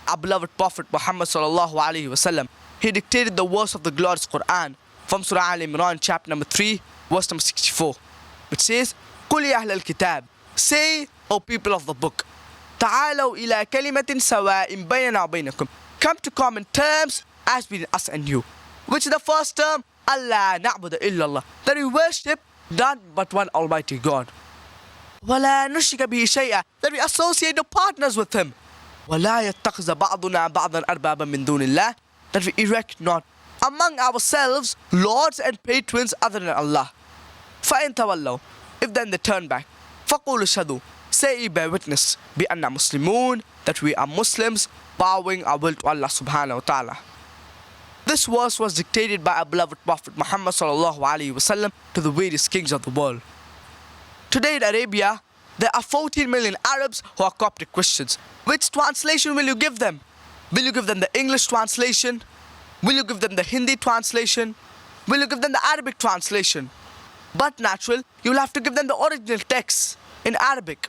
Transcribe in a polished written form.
our beloved Prophet Muhammad sallallahu alaihi wasallam. He dictated the verse of the glorious Qur'an from Surah Al-Imran, chapter number 3, verse number 64, which says, قُلْ يَا أَهْلَ الْكِتَابِ, say, O people of the book, تَعَالَوْا إِلَى كَلِمَةٍ سَوَاءٍ بَيْنَنَا وَبَيْنَكُمْ, come to common terms as between us and you. Which is the first term? Allah na'budu illallah, that we worship none but one Almighty God. وَلَا نُشْرِكَ بِهِ شَيْئًا, that we associate no partners with Him. وَلَا يَتَّخِذَ بَعْضُنَا بَعْضًا أَرْبَابًا مِّن دُونِ اللَّهِ, that we erect not among ourselves lords and patrons other than Allah. فَإِن تَوَلَّوْا, if then they turn back, فَقُولُوا اشْهَدُوا, say ye bear witness, بِأَنَّا مُسْلِمُونَ, that we are Muslims, bowing our will to Allah subhanahu wa ta'ala. This verse was dictated by our beloved Prophet Muhammad sallallahu alaihi wasallam to the various kings of the world. Today in Arabia, there are 14 million Arabs who are Coptic Christians. Which translation will you give them? Will you give them the English translation? Will you give them the Hindi translation? Will you give them the Arabic translation? But natural, you will have to give them the original text in Arabic.